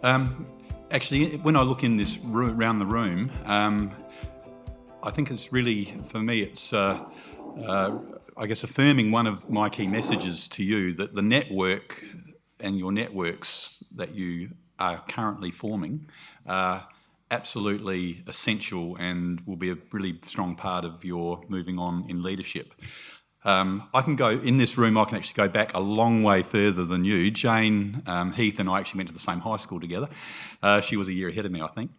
Actually, when I look in this around the room, I think it's really, for me, it's I guess affirming one of my key messages to you, that the network and your networks that you are currently forming are absolutely essential and will be a really strong part of your moving on in leadership. I can go, in this room, I can actually go back a long way further than you. Jane Heath and I actually went to the same high school together. She was a year ahead of me, I think.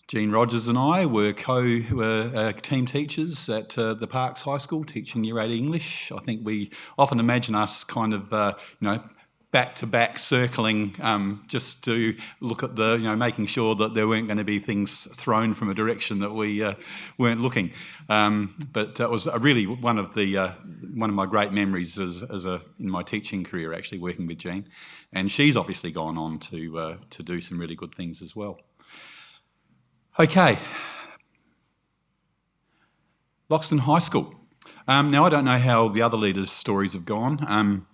Jean Rogers and I were team teachers at the Parks High School, teaching Year 8 English. I think we often imagine us kind of, back-to-back circling just to look at the, making sure that there weren't going to be things thrown from a direction that we weren't looking. But that was really one of my great memories in my teaching career, actually working with Jean. And she's obviously gone on to do some really good things as well. Okay, Loxton High School. Now, I don't know how the other leaders' stories have gone.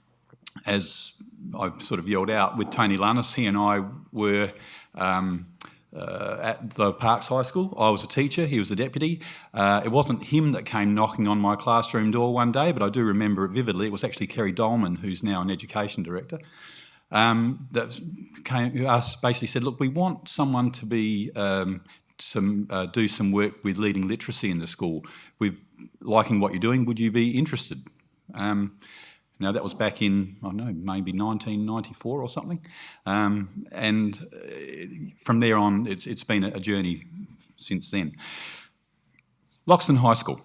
As I've sort of yelled out with Tony Lannis, he and I were at the Parks High School. I was a teacher, he was a deputy. It wasn't him that came knocking on my classroom door one day, but I do remember it vividly. It was actually Kerry Dolman, who's now an education director, that basically said, look, we want someone to be do some work with leading literacy in the school. We're liking what you're doing. Would you be interested? Now, that was back in, I don't know, maybe 1994 or something. And from there on, it's been a journey since then. Loxton High School.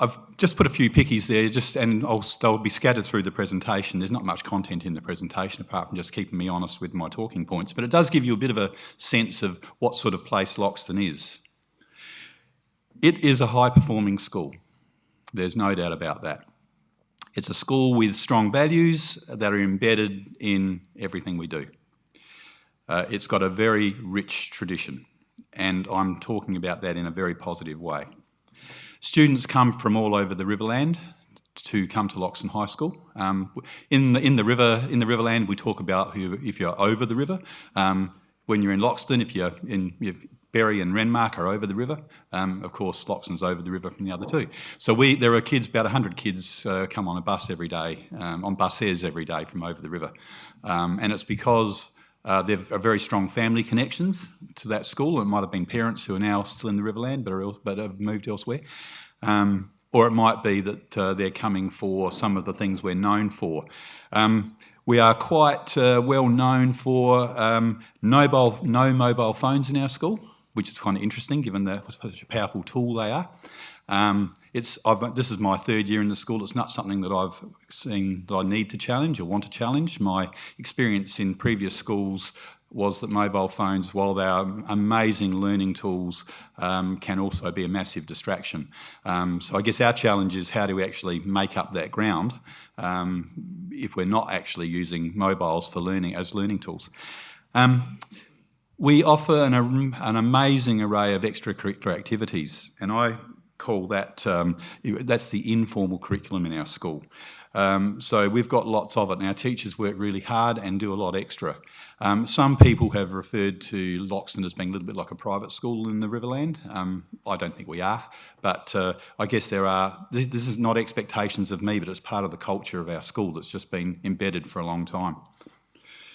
I've just put a few pickies there, and they'll be scattered through the presentation. There's not much content in the presentation apart from just keeping me honest with my talking points, but it does give you a bit of a sense of what sort of place Loxton is. It is a high-performing school. There's no doubt about that. It's a school with strong values that are embedded in everything we do. It's got a very rich tradition, and I'm talking about that in a very positive way. Students come from all over the Riverland to come to Loxton High School. In the Riverland, we talk about if you're over the river. When you're in Loxton, if you're Berry and Renmark are over the river. Of course, Loxton's over the river from the other two. So there are kids, about 100 kids, come on a bus every day, on buses every day from over the river. And it's because they've very strong family connections to that school. It might have been parents who are now still in the Riverland but have moved elsewhere. Or it might be that they're coming for some of the things we're known for. We are quite well known for no mobile phones in our school, which is kind of interesting given such a powerful tool they are. This is my third year in the school. It's not something that I've seen that I need to challenge or want to challenge. My experience in previous schools was that mobile phones, while they are amazing learning tools, can also be a massive distraction. So I guess our challenge is how do we actually make up that ground if we're not actually using mobiles for learning as learning tools. We offer an amazing array of extracurricular activities, and I call that, that's the informal curriculum in our school. So we've got lots of it, and our teachers work really hard and do a lot extra. Some people have referred to Loxton as being a little bit like a private school in the Riverland. I don't think we are, but I guess this is not expectations of me, but it's part of the culture of our school that's just been embedded for a long time.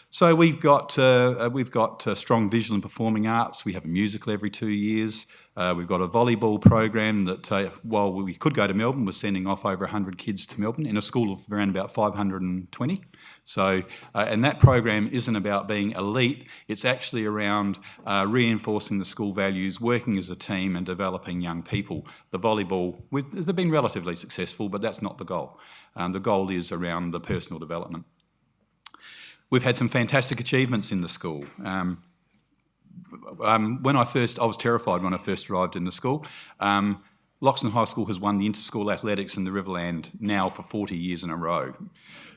So we've got strong visual and performing arts. We have a musical every 2 years. We've got a volleyball program that, while we could go to Melbourne, we're sending off over 100 kids to Melbourne in a school of around about 520. So, and that program isn't about being elite. It's actually around reinforcing the school values, working as a team and developing young people. The volleyball, they've been relatively successful, but that's not the goal. The goal is around the personal development. We've had some fantastic achievements in the school. I was terrified when I first arrived in the school. Loxton High School has won the inter-school athletics in the Riverland now for 40 years in a row.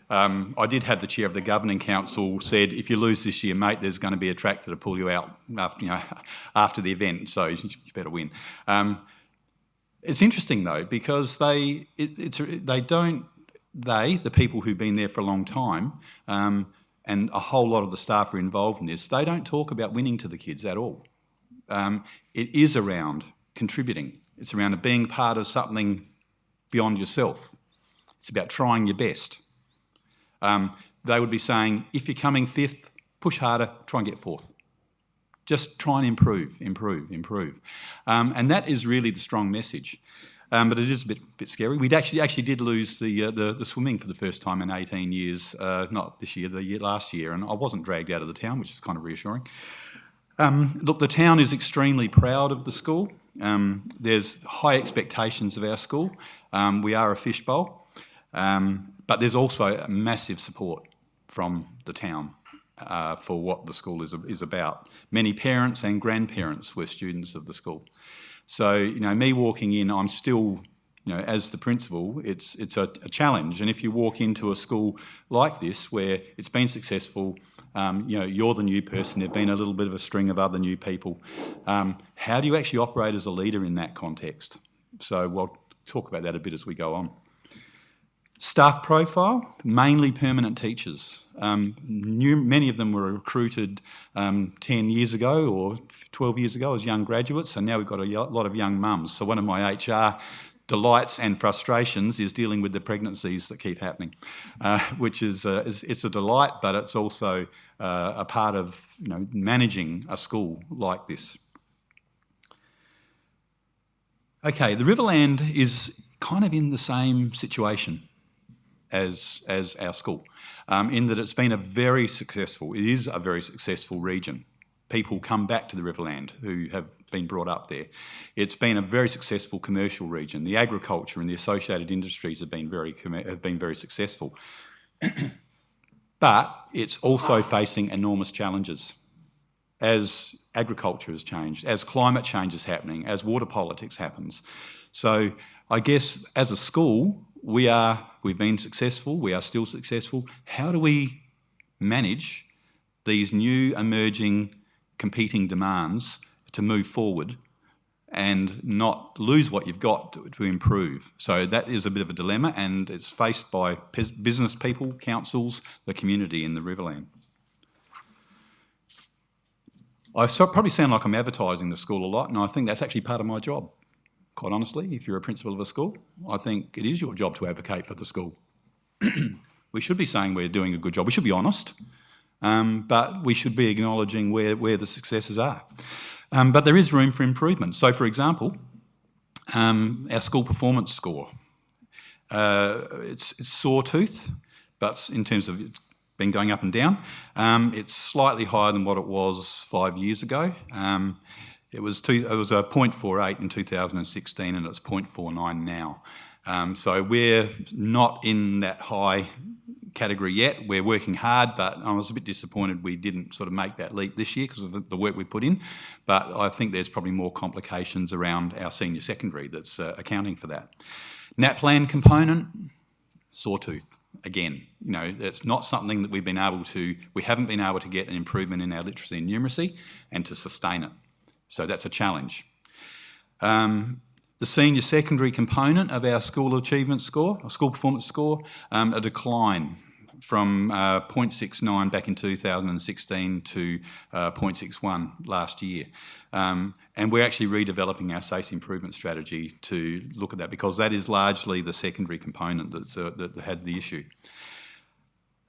I did have the chair of the governing council said, if you lose this year, mate, there's going to be a tractor to pull you out after the event, so you better win. It's interesting though, because the people who've been there for a long time, and a whole lot of the staff are involved in this, they don't talk about winning to the kids at all. It is around contributing. It's around being part of something beyond yourself. It's about trying your best. They would be saying, if you're coming fifth, push harder, try and get fourth. Just try and improve. And that is really the strong message. But it is a bit scary. We actually did lose the swimming for the first time in 18 years, not this year, last year, and I wasn't dragged out of the town, which is kind of reassuring. Look, the town is extremely proud of the school. There's high expectations of our school. We are a fishbowl, but there's also massive support from the town for what the school is about. Many parents and grandparents were students of the school. So, me walking in, I'm still, as the principal, it's a challenge. And if you walk into a school like this where it's been successful, you're the new person, there've been a little bit of a string of other new people, how do you actually operate as a leader in that context? So we'll talk about that a bit as we go on. Staff profile, mainly permanent teachers. Many of them were recruited 10 years ago or 12 years ago as young graduates, and now we've got a lot of young mums. So one of my HR delights and frustrations is dealing with the pregnancies that keep happening, which is it's a delight, but it's also a part of managing a school like this. Okay, the Riverland is kind of in the same situation as our school, in that it is a very successful region. People come back to the Riverland who have been brought up there. It's been a very successful commercial region. The agriculture and the associated industries have been very successful. But it's also facing enormous challenges as agriculture has changed, as climate change is happening, as water politics happens. So I guess as a school, we've been successful, we are still successful. How do we manage these new emerging competing demands to move forward and not lose what you've got to improve? So that is a bit of a dilemma, and it's faced by business people, councils, the community in the Riverland. I probably sound like I'm advertising the school a lot, and I think that's actually part of my job. Quite honestly, if you're a principal of a school, I think it is your job to advocate for the school. We should be saying we're doing a good job. We should be honest, but we should be acknowledging where the successes are. But there is room for improvement. So, for example, our school performance score, it's sawtooth, but in terms of it's been going up and down. It's slightly higher than what it was 5 years ago. It was a 0.48 in 2016 and it's 0.49 now. So we're not in that high category yet. We're working hard, but I was a bit disappointed we didn't sort of make that leap this year because of the work we put in. But I think there's probably more complications around our senior secondary that's accounting for that. NAPLAN component, sawtooth. Again, it's not something that we haven't been able to get an improvement in our literacy and numeracy and to sustain it. So that's a challenge. The senior secondary component of our school achievement score, our school performance score, a decline from 0.69 back in 2016 to 0.61 last year. And we're actually redeveloping our SASPA improvement strategy to look at that because that is largely the secondary component that had the issue.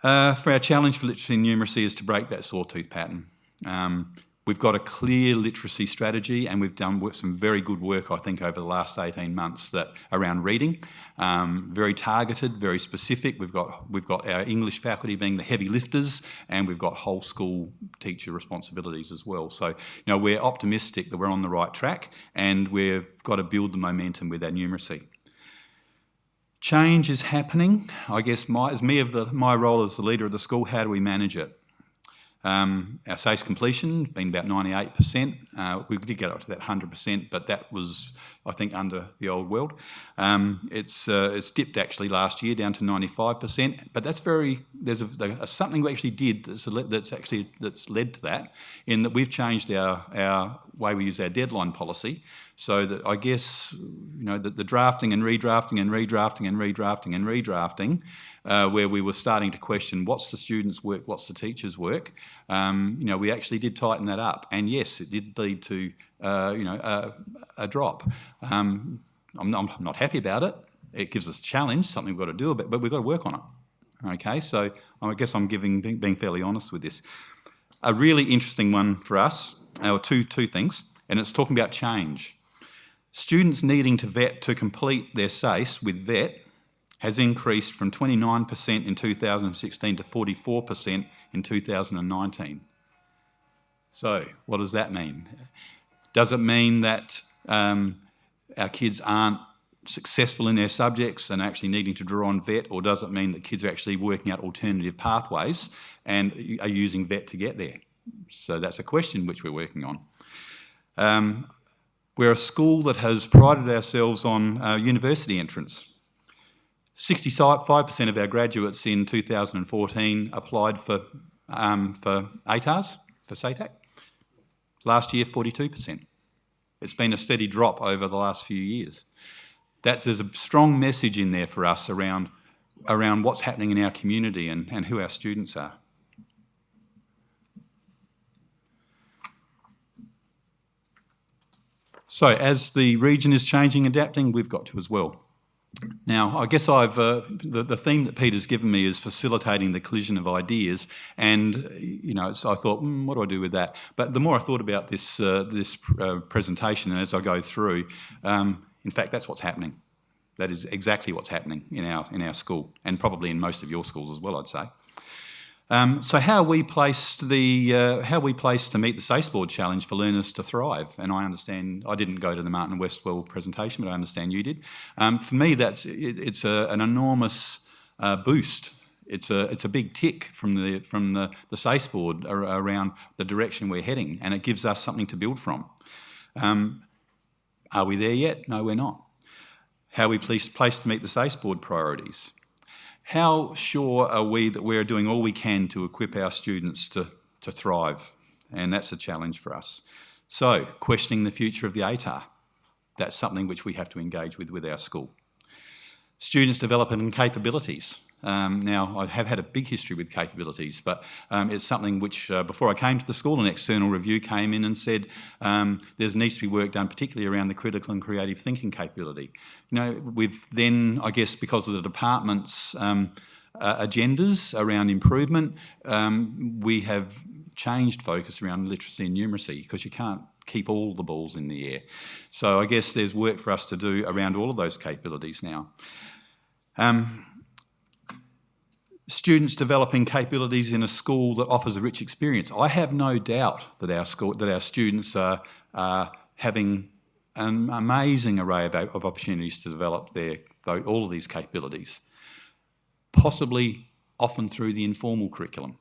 For our challenge for literacy and numeracy is to break that sawtooth pattern. We've got a clear literacy strategy and we've done some very good work, I think, over the last 18 months around reading. Very targeted, very specific. We've got our English faculty being the heavy lifters and we've got whole school teacher responsibilities as well. So, we're optimistic that we're on the right track and we've got to build the momentum with our numeracy. Change is happening. I guess my role as the leader of the school, how do we manage it? Our SASPA completion been about 98%. We did get up to that 100%, but that was, I think, under the old world. It's dipped actually last year down to 95%, but there's something we actually did that's led to that, in that we've changed our way we use our deadline policy. So that I guess, the drafting and redrafting and redrafting and redrafting and redrafting, where we were starting to question what's the student's work, what's the teacher's work, we actually did tighten that up. And yes, it did lead to, a drop. I'm not happy about it. It gives us a challenge, something we've got to do about, but we've got to work on it. Okay, so I guess I'm being fairly honest with this. A really interesting one for us, or two things, and it's talking about change. Students needing to complete their SASE with VET has increased from 29% in 2016 to 44% in 2019. So what does that mean? Does it mean that our kids aren't successful in their subjects and actually needing to draw on VET, or does it mean that kids are actually working out alternative pathways and are using VET to get there? So that's a question which we're working on. We're a school that has prided ourselves on university entrance. 65% of our graduates in 2014 applied for ATARs, for SATAC. Last year, 42%. It's been a steady drop over the last few years. There's a strong message in there for us around what's happening in our community and who our students are. So as the region is changing, adapting, we've got to as well. Now, I guess the theme that Peter's given me is facilitating the collision of ideas, and so I thought, what do I do with that? But the more I thought about this presentation, and as I go through, in fact, that's what's happening. That is exactly what's happening in our school, and probably in most of your schools as well, I'd say. So how are we placed to meet the SACE Board challenge for learners to thrive? And I understand I didn't go to the Martin Westwell presentation, but I understand you did. For me, it's an enormous boost. It's a big tick from the SACE Board around the direction we're heading, and it gives us something to build from. Are we there yet? No, we're not. How are we placed to meet the SACE Board priorities? How sure are we that we're doing all we can to equip our students to thrive? And that's a challenge for us. So, questioning the future of the ATAR. That's something which we have to engage with our school. Students developing capabilities. Now, I have had a big history with capabilities, but it's something which, before I came to the school, an external review came in and said there needs to be work done, particularly around the critical and creative thinking capability. We've then, I guess, because of the department's agendas around improvement, we have changed focus around literacy and numeracy, because you can't keep all the balls in the air. So I guess there's work for us to do around all of those capabilities now. Students developing capabilities in a school that offers a rich experience. I have no doubt that our students are having an amazing array of opportunities to develop all of these capabilities, possibly often through the informal curriculum.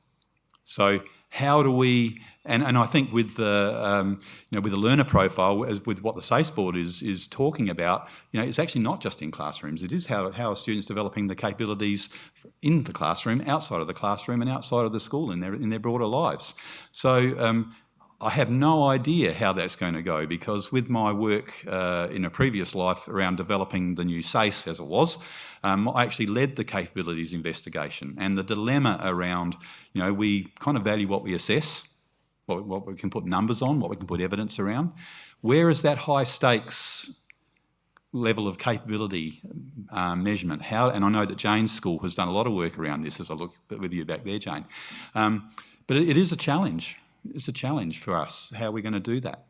So how do we, and I think with the learner profile, as with what the SACE Board is talking about, it's actually not just in classrooms. It is how are students developing the capabilities in the classroom, outside of the classroom, and outside of the school in their broader lives. So I have no idea how that's going to go, because with my work in a previous life around developing the new SACE as it was, I actually led the capabilities investigation, and the dilemma around, we kind of value what we assess, what we can put numbers on, what we can put evidence around. Where is that high stakes level of capability measurement? And I know that Jane's school has done a lot of work around this, as I look with you back there, Jane. But it is a challenge. It's a challenge for us. How are we going to do that?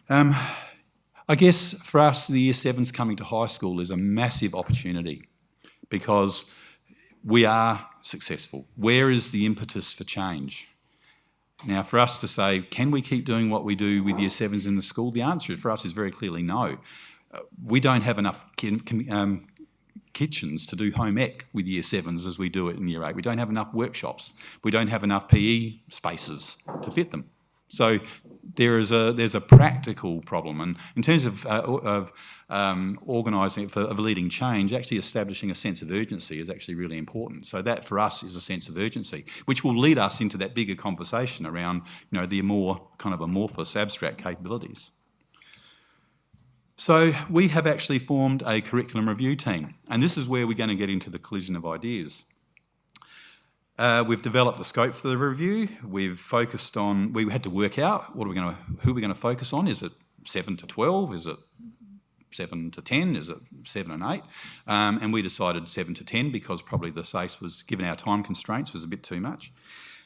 I guess for us, the Year 7s coming to high school is a massive opportunity, because we are successful. Where is the impetus for change? Now, for us to say, can we keep doing what we do with Year 7s in the school? The answer for us is very clearly no. We don't have enough kitchens to do home ec with Year 7s as we do it in Year 8. We don't have enough workshops. We don't have enough PE spaces to fit them. So there's a practical problem, and in terms of organising of leading change, actually establishing a sense of urgency is actually really important. So that for us is a sense of urgency, which will lead us into that bigger conversation around the more kind of amorphous, abstract capabilities. So we have actually formed a curriculum review team, and this is where we're going to get into the collision of ideas. We've developed the scope for the review. We've focused on, we had to work out who we're going to focus on. Is it 7 to 12? Is it 7 to 10? Is it 7 and 8? And we decided 7 to 10 because probably the SASPA was, given our time constraints, was a bit too much.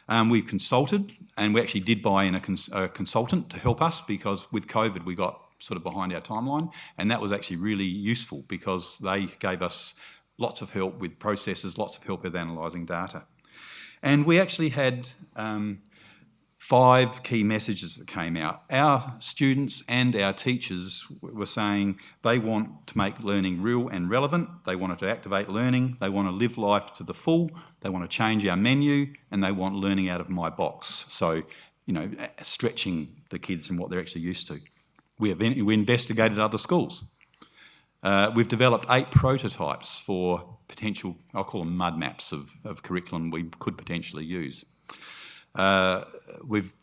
We consulted, and we actually did buy in a consultant to help us because with COVID we got sort of behind our timeline, and that was actually really useful because they gave us lots of help with processes, lots of help with analysing data. And we actually had 5 key messages that came out. Our students and our teachers were saying they want to make learning real and relevant, they wanted to activate learning, they want to live life to the full, they want to change our menu, and they want learning out of my box. So, stretching the kids and what they're actually used to. We investigated other schools. We've developed 8 prototypes for potential, I'll call them mud maps of curriculum we could potentially use. We've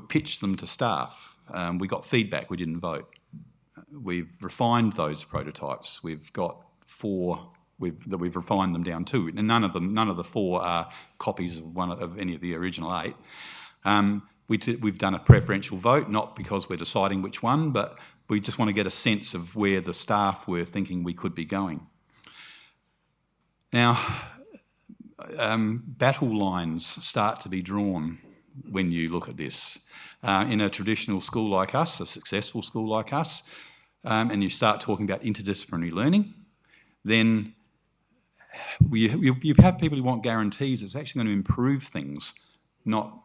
pitched them to staff. We got feedback, we didn't vote. We've refined those prototypes. We've got 4 that we've refined them down to, and none of the 4 are copies of any of the original 8. We've done a preferential vote, not because we're deciding which one, but we just want to get a sense of where the staff were thinking we could be going. Now, battle lines start to be drawn when you look at this. In a traditional school like us, a successful school like us, and you start talking about interdisciplinary learning, then you have people who want guarantees it's actually going to improve things, not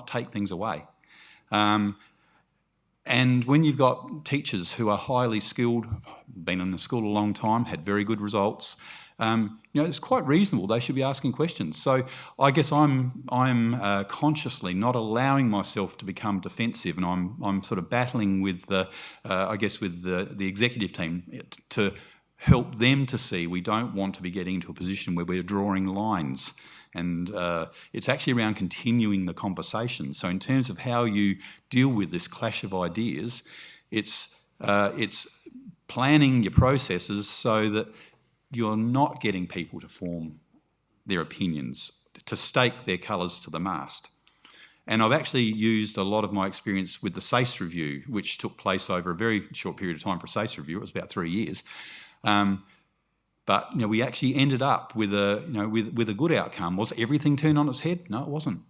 take things away. And when you've got teachers who are highly skilled, been in the school a long time, had very good results, it's quite reasonable. They should be asking questions. So I guess I'm consciously not allowing myself to become defensive, and I'm sort of battling with the executive team to help them to see we don't want to be getting into a position where we're drawing lines. And it's actually around continuing the conversation. So in terms of how you deal with this clash of ideas, it's planning your processes so that you're not getting people to form their opinions, to stake their colours to the mast. And I've actually used a lot of my experience with the SACE review, which took place over a very short period of time for a SACE review. It was about 3 years. But we actually ended up with a good outcome. Was everything turned on its head? No, it wasn't.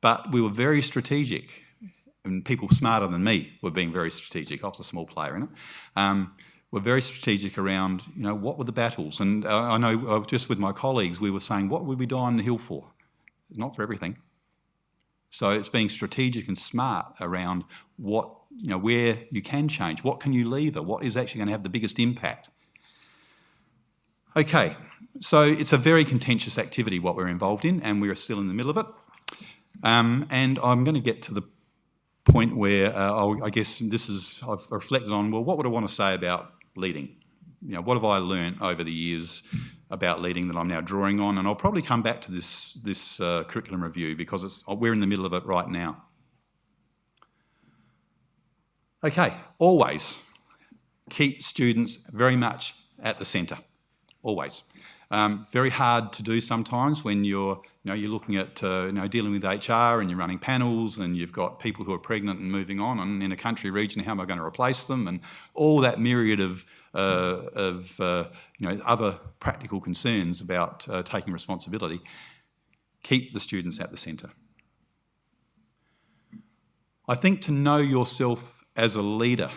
But we were very strategic, and people smarter than me were being very strategic. I was a small player in it. We're very strategic around what were the battles, and I know just with my colleagues we were saying what would we die on the hill for? Not for everything. So it's being strategic and smart around what where you can change, what can you lever, what is actually going to have the biggest impact. Okay, so it's a very contentious activity what we're involved in, and we're still in the middle of it. And I'm going to get to the point where I guess I've reflected on, well, what would I want to say about leading? What have I learnt over the years about leading that I'm now drawing on? And I'll probably come back to this curriculum review because we're in the middle of it right now. Okay, always keep students very much at the centre. Always. Very hard to do sometimes when you're looking at dealing with HR and you're running panels and you've got people who are pregnant and moving on, and in a country region, how am I going to replace them? And all that myriad of other practical concerns about taking responsibility. Keep the students at the centre. I think to know yourself as a leader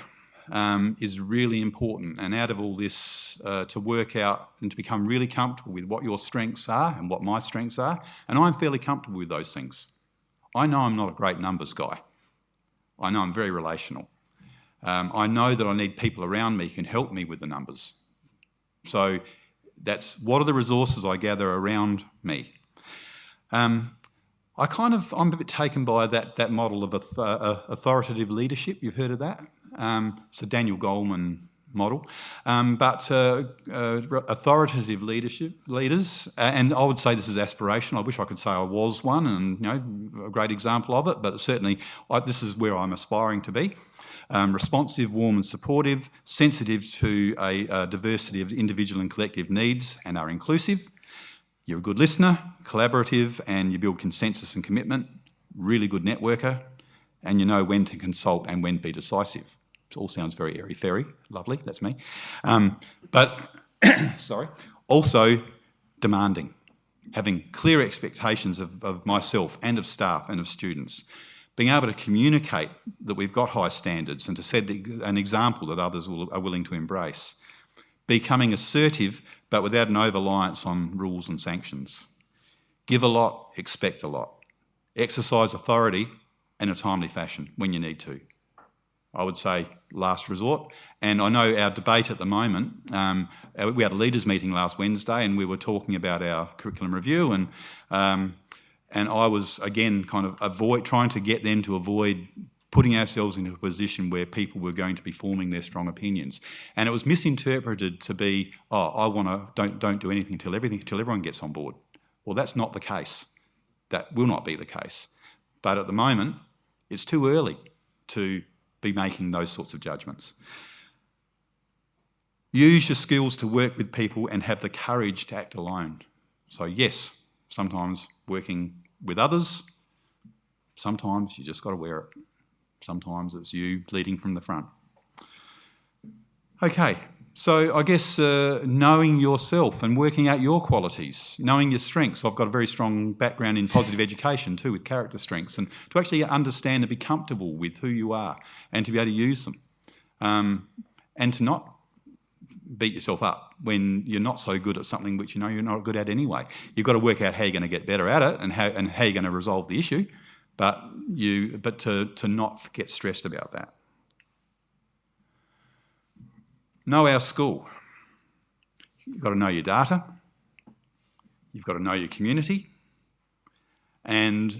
is really important, and out of all this to work out and to become really comfortable with what your strengths are and what my strengths are, and I'm fairly comfortable with those things. I know I'm not a great numbers guy. I know I'm very relational. I know that I need people around me who can help me with the numbers. So that's what are the resources I gather around me. I'm a bit taken by that model of authoritative leadership. You've heard of that? It's a Daniel Goleman model. But authoritative leaders, and I would say this is aspirational. I wish I could say I was one, and a great example of it. But certainly, this is where I'm aspiring to be. responsive, warm and supportive, sensitive to a diversity of individual and collective needs and are inclusive. You're a good listener, collaborative, and you build consensus and commitment, really good networker, and you know when to consult and when to be decisive. It all sounds very airy-fairy, lovely, that's me. Sorry, also demanding, having clear expectations of myself and of staff and of students, being able to communicate that we've got high standards and to set an example that others are willing to embrace, becoming assertive but without an over-reliance on rules and sanctions. Give a lot, expect a lot. Exercise authority in a timely fashion when you need to. I would say last resort. And I know our debate at the moment, we had a leaders meeting last Wednesday and we were talking about our curriculum review and I was, again, kind of trying to get them to avoid putting ourselves into a position where people were going to be forming their strong opinions. And it was misinterpreted to be, don't do anything till everyone gets on board. Well, that's not the case. That will not be the case. But at the moment, it's too early to be making those sorts of judgments. Use your skills to work with people and have the courage to act alone. So yes, sometimes working with others, sometimes you just got to wear it. Sometimes it's you leading from the front. Okay, so I guess knowing yourself and working out your qualities, knowing your strengths. I've got a very strong background in positive education too, with character strengths, and to actually understand and be comfortable with who you are and to be able to use them. And to not beat yourself up when you're not so good at something which you know you're not good at anyway. You've got to work out how you're going to get better at it and how you're going to resolve the issue, but to not get stressed about that. Know our school. You've got to know your data. You've got to know your community and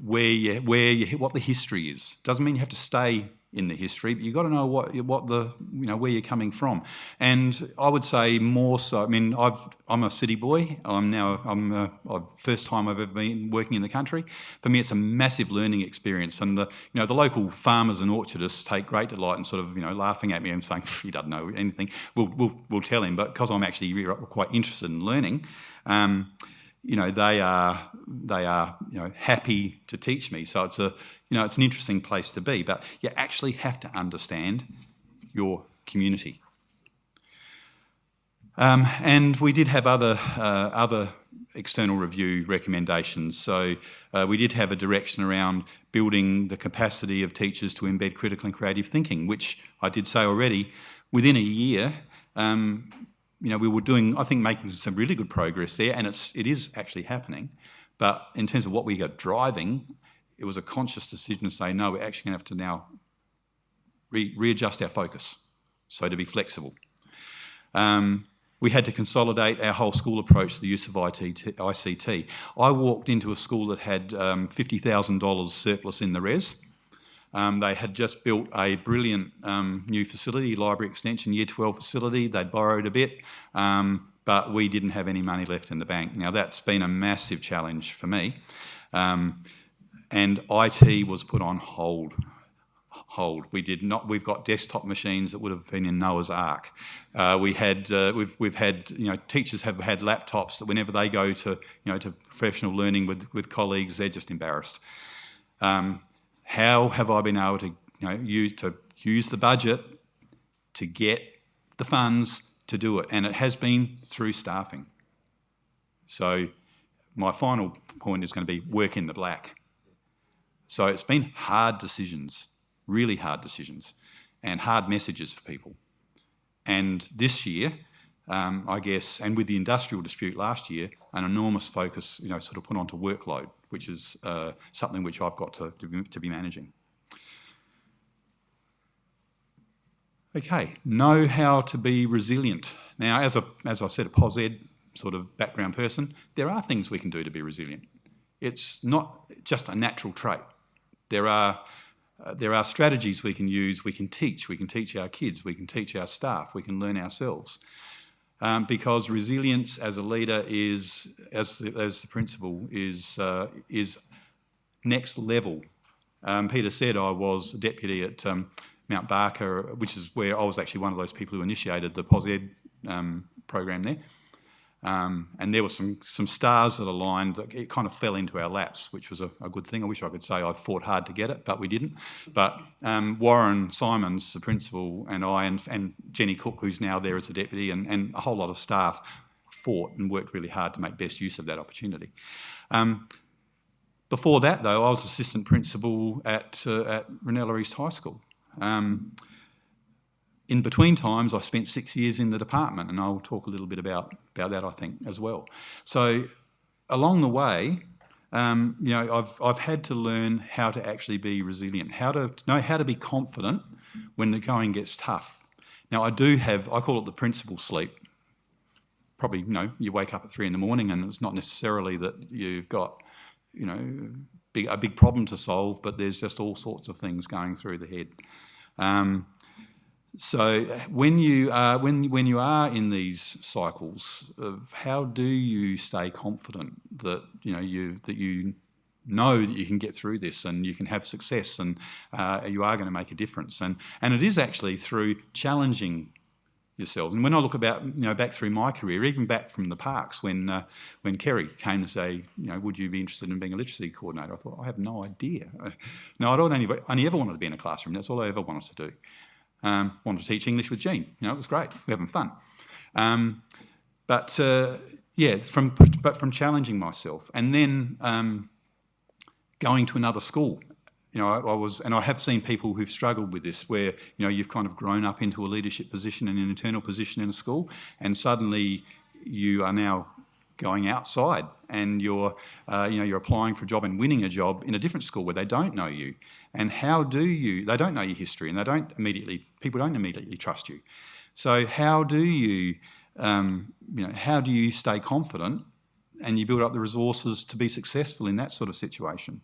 what the history is. Doesn't mean you have to stay in the history, but you've got to know where you're coming from. And I would say more so. I mean, I'm a city boy. First time I've ever been working in the country. For me, it's a massive learning experience. And the local farmers and orchardists take great delight in sort of laughing at me and saying he doesn't know anything. We'll tell him, but because I'm actually quite interested in learning. They are happy to teach me. So it's it's an interesting place to be, but you actually have to understand your community. And we did have other external review recommendations. So we did have a direction around building the capacity of teachers to embed critical and creative thinking, which I did say already, within a year, we were doing, I think, making some really good progress there, and it is actually happening. But in terms of what we got driving, it was a conscious decision to say, no, we're actually going to have to now readjust our focus, so to be flexible. We had to consolidate our whole school approach to the use of ICT. I walked into a school that had $50,000 surplus in the res. They had just built a brilliant new facility, library extension, Year 12 facility. They'd borrowed a bit, but we didn't have any money left in the bank. Now, that's been a massive challenge for me. And IT was put on hold. We did not. We've got desktop machines that would have been in Noah's Ark. We've had teachers have had laptops that whenever they go to professional learning with colleagues, they're just embarrassed. How have I been able to use the budget to get the funds to do it? And it has been through staffing. So my final point is going to be work in the black. So it's been hard decisions, really hard decisions, and hard messages for people. And this year, I guess, and with the industrial dispute last year, an enormous focus, sort of put onto workload, which is something which I've got to be managing. Okay, know how to be resilient. Now, as I said, a pos ed sort of background person, there are things we can do to be resilient. It's not just a natural trait. There are strategies we can use. We can teach our kids. We can teach our staff. We can learn ourselves. Because resilience as a leader is, as the principal, is next level. Peter said I was a deputy at Mount Barker, which is where I was actually one of those people who initiated the POSED program there. And there were some stars that aligned that it kind of fell into our laps, which was a good thing. I wish I could say I fought hard to get it, but we didn't. But Warren Simons, the principal, and I, and Jenny Cook, who's now there as the deputy, and a whole lot of staff fought and worked really hard to make best use of that opportunity. Before that, though, I was assistant principal at Ranella East High School. In between times, I spent 6 years in the department, and I'll talk a little bit about that, I think, as well. So along the way, I've had to learn how to actually be resilient, how to know how to be confident when the going gets tough. Now, I call it the principal sleep. Probably, you wake up at 3 a.m, and it's not necessarily that you've got, a big problem to solve, but there's just all sorts of things going through the head. So when you are in these cycles of how do you stay confident that you know that you can get through this and you can have success and you are going to make a difference, and it is actually through challenging yourselves. And when I look back through my career, even back from the parks, when Kerry came to say, would you be interested in being a literacy coordinator? I thought, I have no idea. No, I only ever wanted to be in a classroom. That's all I ever wanted to do. Wanted to teach English with Jean. It was great. We're having fun. But from challenging myself and then going to another school. I have seen people who've struggled with this, where you've kind of grown up into a leadership position and an internal position in a school, and suddenly you are now going outside and you're applying for a job and winning a job in a different school where they don't know you. And they don't know your history, and people don't immediately trust you. So how do you stay confident and you build up the resources to be successful in that sort of situation?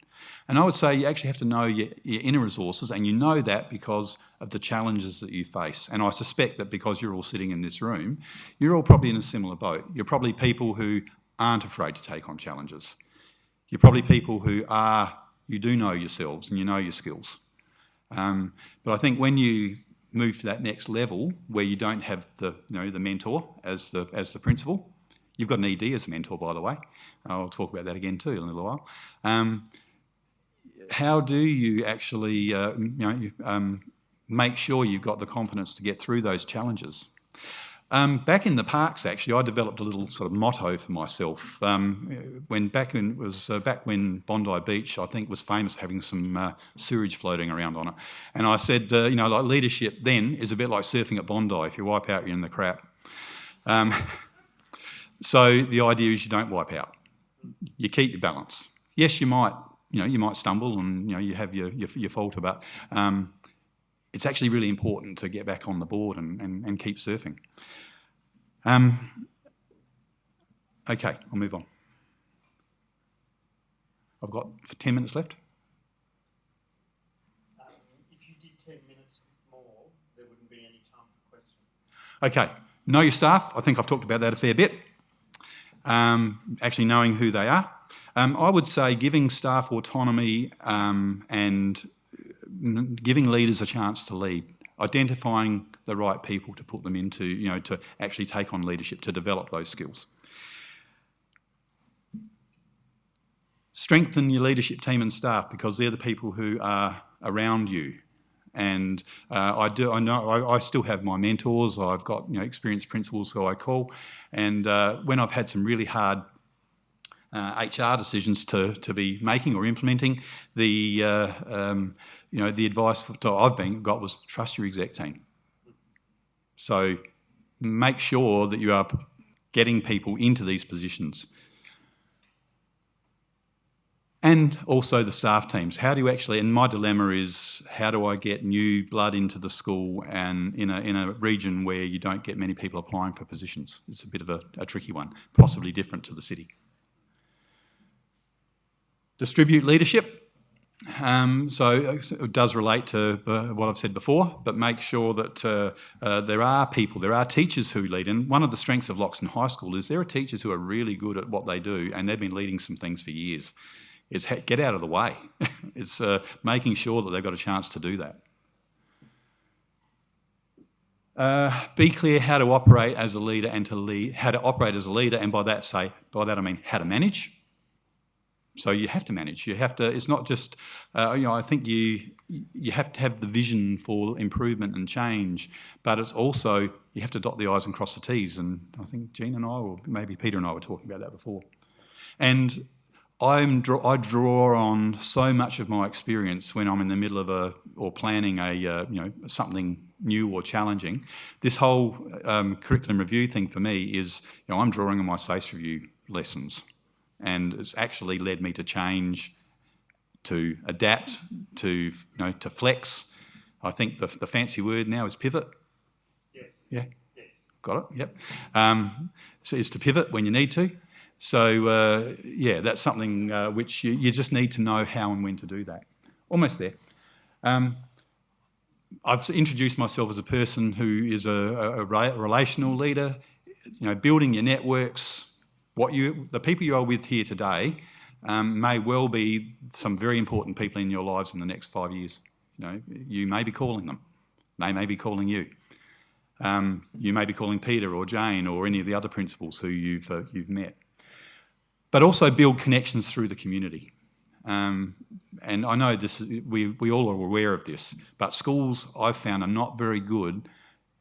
And I would say you actually have to know your inner resources, and you know that because of the challenges that you face. And I suspect that because you're all sitting in this room, you're all probably in a similar boat. You're probably people who aren't afraid to take on challenges. You're probably people who you do know yourselves and you know your skills. But I think when you move to that next level where you don't have the mentor as the principal, you've got an ED as a mentor, by the way. I'll talk about that again too in a little while. How do you actually make sure you've got the confidence to get through those challenges? Back in the parks, actually, I developed a little sort of motto for myself. Back when Bondi Beach, I think, was famous for having some sewage floating around on it. And I said, like leadership then is a bit like surfing at Bondi. If you wipe out, you're in the crap. So the idea is you don't wipe out. You keep your balance. Yes, you might stumble and you have your falter, but it's actually really important to get back on the board and keep surfing. Okay, I'll move on. I've got 10 minutes left. If you did 10 minutes more, there wouldn't be any time for questions. Okay, know your staff. I think I've talked about that a fair bit. Actually knowing who they are. I would say giving staff autonomy and giving leaders a chance to lead, identifying the right people to put them into, to actually take on leadership, to develop those skills. Strengthen your leadership team and staff because they're the people who are around you. And I still have my mentors. I've got experienced principals who I call, and when I've had some really hard HR decisions to be making or implementing, the advice I've got was trust your exec team. So make sure that you are getting people into these positions. And also the staff teams. How do you actually, and my dilemma is, how do I get new blood into the school and in a region where you don't get many people applying for positions? It's a bit of a tricky one, possibly different to the city. Distribute leadership. So it does relate to what I've said before, but make sure that there are teachers who lead. And one of the strengths of Loxton High School is there are teachers who are really good at what they do, and they've been leading some things for years. It's get out of the way. It's making sure that they've got a chance to do that. Be clear how to operate as a leader and to lead, how to operate as a leader, and by that I mean how to manage. So you have to manage. You have to. It's not just. I think you have to have the vision for improvement and change, but it's also you have to dot the I's and cross the T's. And I think Jean and I, or maybe Peter and I, were talking about that before. And I draw on so much of my experience when I'm in the middle of or planning something new or challenging. This whole curriculum review thing for me is, I'm drawing on my SASPA review lessons, and it's actually led me to change, to adapt, to flex. I think the fancy word now is pivot. Yes. Yeah. Yes. Got it. Yep. So it's to pivot when you need to. So that's something which you just need to know how and when to do that. Almost there. I've introduced myself as a person who is a relational leader. Building your networks. The people you are with here today may well be some very important people in your lives in the next 5 years. You may be calling them. They may be calling you. You may be calling Peter or Jane or any of the other principals who you've met. But also build connections through the community. And I know this. We all are aware of this, but schools, I've found, are not very good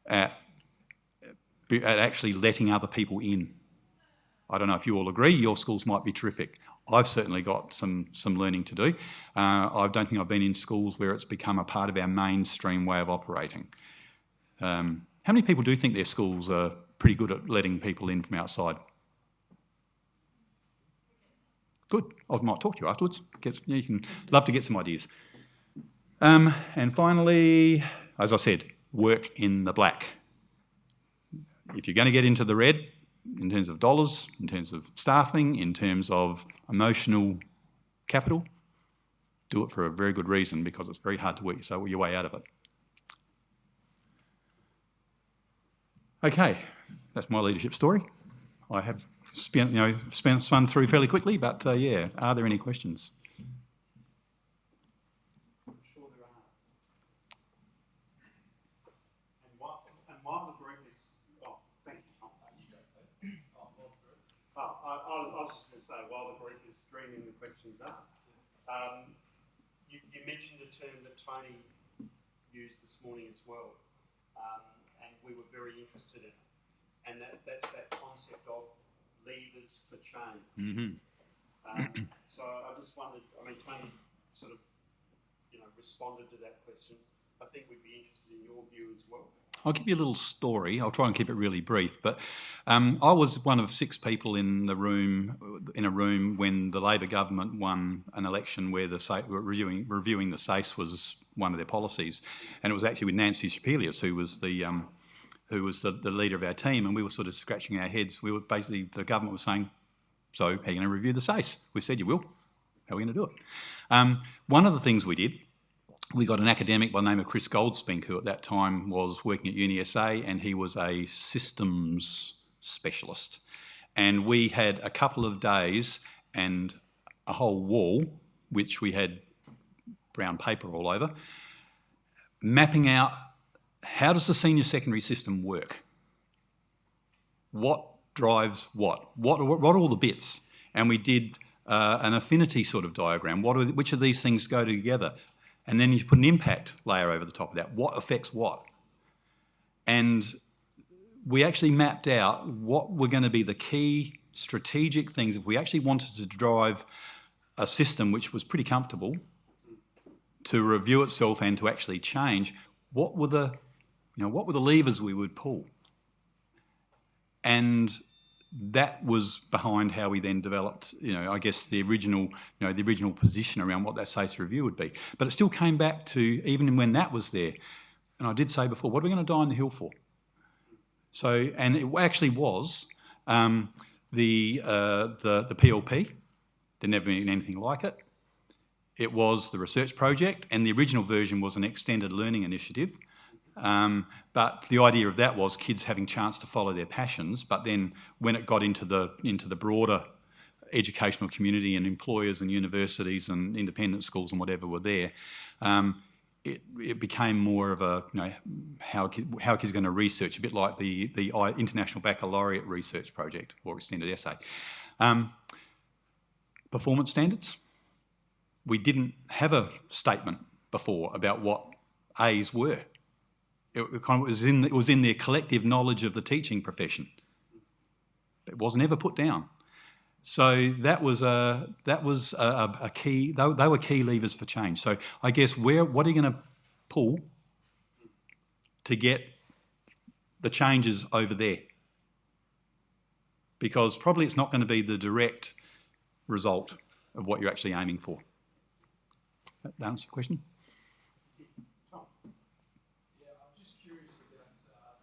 at actually letting other people in. I don't know if you all agree. Your schools might be terrific. I've certainly got some learning to do. I don't think I've been in schools where it's become a part of our mainstream way of operating. How many people do think their schools are pretty good at letting people in from outside? Good. I might talk to you afterwards. You can love to get some ideas. And finally, as I said, work in the black. If you're going to get into the red, in terms of dollars, in terms of staffing, in terms of emotional capital, do it for a very good reason, because it's very hard to work your way out of it. Okay, that's my leadership story. I have spun through fairly quickly, but are there any questions? I'm sure there are. And while the group is, thank you, Tom. I was just going to say, while the group is dreaming the questions up, you mentioned a term that Tony used this morning as well, and we were very interested in it, and that's that concept of levers for change. Mm-hmm. So I just wondered, Tony sort of, responded to that question. I think we'd be interested in your view as well. I'll give you a little story. I'll try and keep it really brief. But I was one of 6 people in a room when the Labor government won an election where reviewing the SASPA was one of their policies, and it was actually with Nancy Shapelius, who was the leader of our team, and we were sort of scratching our heads. We were basically, the government was saying, "So how are you going to review the SASPA?" We said, "You will. How are we going to do it?" One of the things we did, we got an academic by the name of Chris Goldspink, who at that time was working at UniSA, and he was a systems specialist. And we had a couple of days and a whole wall, which we had brown paper all over, mapping out how does the senior secondary system work? What drives what? What are all the bits? And we did an affinity sort of diagram. Which of these things go together? And then you put an impact layer over the top of that. What affects what? And we actually mapped out what were going to be the key strategic things if we actually wanted to drive a system which was pretty comfortable to review itself and to actually change. What were the levers we would pull? And that was behind how we then developed, I guess the original position around what that SASPA review would be. But it still came back to, even when that was there, and I did say before, what are we going to die on the hill for? So, and it actually was the PLP. There'd never been anything like it. It was the research project, and the original version was an extended learning initiative. But the idea of that was kids having chance to follow their passions. But then when it got into the broader educational community and employers and universities and independent schools and whatever were there, it became more of a, how a kid's going to research, a bit like the International Baccalaureate Research Project or extended essay. Performance standards. We didn't have a statement before about what A's were. It was in their collective knowledge of the teaching profession. It wasn't ever put down. So that was a key. They were key levers for change. So I guess what are you going to pull to get the changes over there? Because probably it's not going to be the direct result of what you're actually aiming for. That answer your question? Yeah, I'm just curious about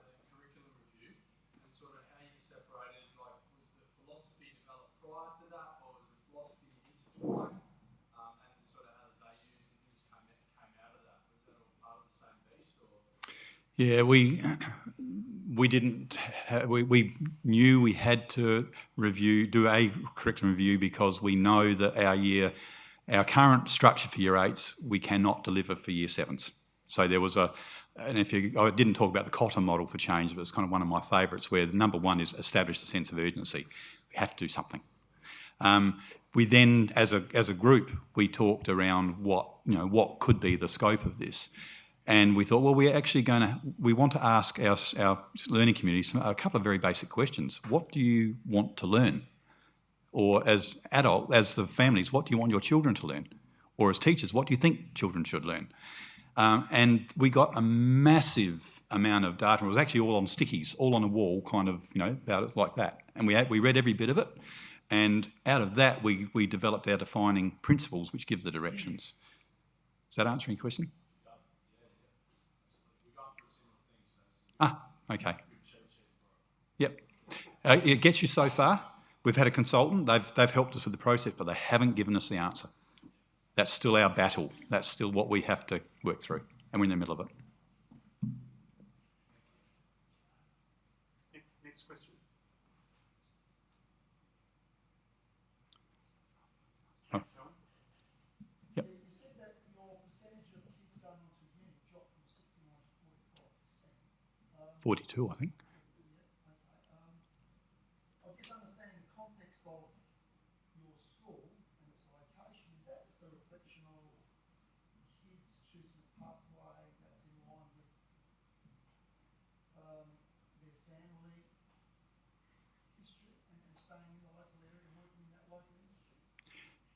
the curriculum review and sort of how you separated, like, was the philosophy developed prior to that, or was the philosophy intertwined, and sort of how the values and things came out of that? Was that all part of the same beast, or? Yeah, we knew we had to do a curriculum review because we know that our current structure for Year 8s, we cannot deliver for Year 7s. So there was I didn't talk about the Cotter model for change, but it's kind of one of my favourites, where number one is establish the sense of urgency. We have to do something. We then, as a group, we talked around what could be the scope of this. And we thought, well, we want to ask our learning community a couple of very basic questions. What do you want to learn? Or as the families, what do you want your children to learn? Or as teachers, what do you think children should learn? And we got a massive amount of data. It was actually all on stickies, all on a wall, kind of, about it like that. And we read every bit of it. And out of that, we developed our defining principles, which give the directions. Is that answering your question? Okay. Yep. It gets you so far. We've had a consultant. They've helped us with the process, but they haven't given us the answer. That's still our battle. That's still what we have to work through, and we're in the middle of it. Next question. Oh. Yep. You said that your percentage of kids going on to uni dropped from 69 to 45%. 42, I think. I guess understanding the context of your school and its location, is that just a reflection of kids choosing a pathway that's in line with their family history and staying in the local area and working in that local industry?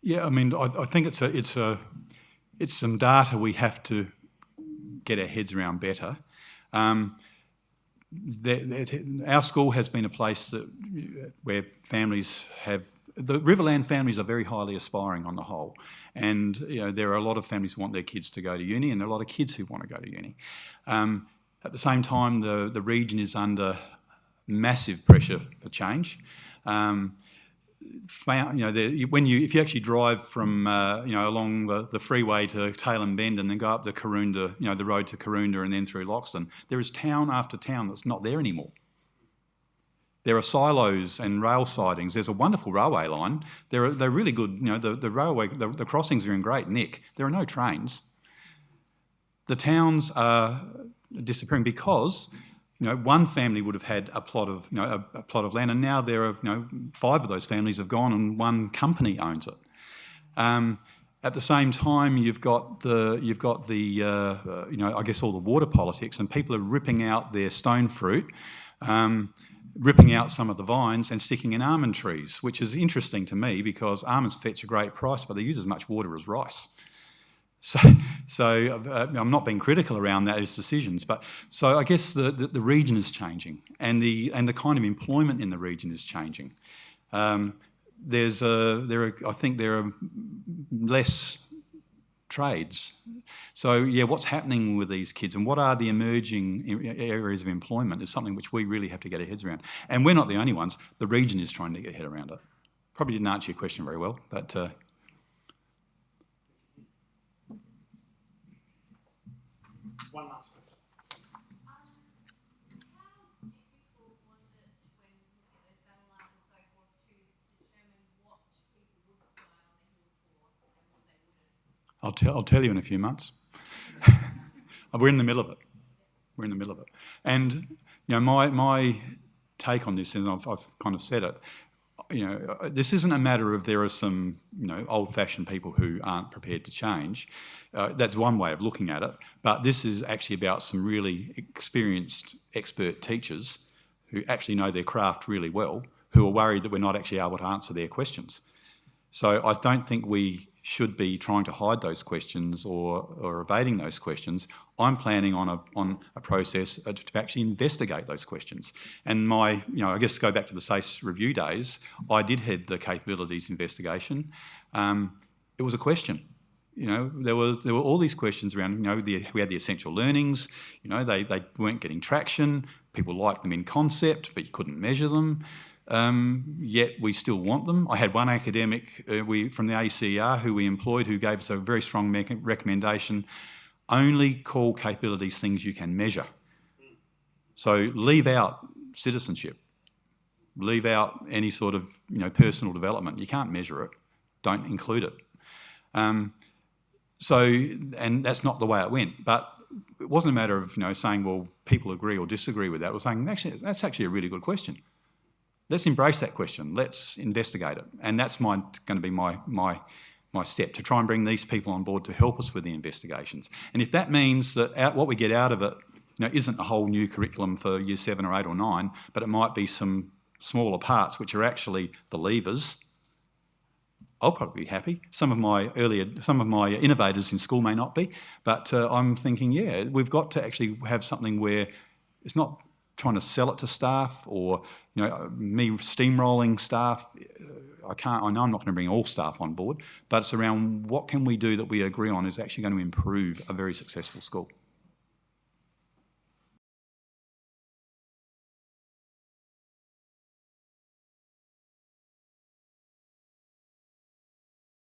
Yeah, I mean, I think it's some data we have to get our heads around better. Our school has been a place where families the Riverland families are very highly aspiring on the whole, and there are a lot of families who want their kids to go to uni, and there are a lot of kids who want to go to uni. At the same time, the region is under massive pressure for change. If you actually drive from along the freeway to Tailem Bend and then go up the Karoonda, the road to Karoonda and then through Loxton, there is town after town that's not there anymore. There are silos and rail sidings. There's a wonderful railway line. They're really good. The crossings are in great nick. There are no trains. The towns are disappearing because one family would have had a plot of land, and now there are 5 of those families have gone, and one company owns it. At the same time, you've got the I guess all the water politics, and people are ripping out their stone fruit, ripping out some of the vines and sticking in almond trees, which is interesting to me because almonds fetch a great price, but they use as much water as rice. So I'm not being critical around those decisions, but so I guess the region is changing, and the kind of employment in the region is changing. I think there are less trades. So what's happening with these kids and what are the emerging areas of employment is something which we really have to get our heads around. And we're not the only ones. The region is trying to get their head around it. Probably didn't answer your question very well, but. One last question. How difficult was it when looking at those battle lines and so forth to determine what people would die on the hill for and what they wouldn't? I'll tell you in a few months. We're in the middle of it. We're in the middle of it. And, you know, my take on this, and I've kind of said it, you know, this isn't a matter of there are some, you know, old-fashioned people who aren't prepared to change. That's one way of looking at it. But this is actually about some really experienced, expert teachers who actually know their craft really well, who are worried that we're not actually able to answer their questions. So I don't think we should be trying to hide those questions or evading those questions. I'm planning on a process to actually investigate those questions. And I guess go back to the SASE review days, I did head the capabilities investigation. It was a question. You know, there were all these questions around, you know, we had the essential learnings, you know, they weren't getting traction, people liked them in concept, but you couldn't measure them. Yet we still want them. I had one academic from the ACR who we employed who gave us a very strong recommendation: only call capabilities things you can measure. So leave out citizenship, leave out any sort of, you know, personal development. You can't measure it. Don't include it. And that's not the way it went. But it wasn't a matter of, you know, saying, well, people agree or disagree with that. We're saying, actually, that's actually a really good question. Let's embrace that question. Let's investigate it. And that's going to be my step, to try and bring these people on board to help us with the investigations. And if that means that what we get out of it, you know, isn't a whole new curriculum for year 7 or 8 or 9, but it might be some smaller parts which are actually the levers, I'll probably be happy. Some of my innovators in school may not be, but I'm thinking, yeah, we've got to actually have something where it's not trying to sell it to staff or, you know, me steamrolling staff. I know I'm not going to bring all staff on board, but it's around what can we do that we agree on is actually going to improve a very successful school.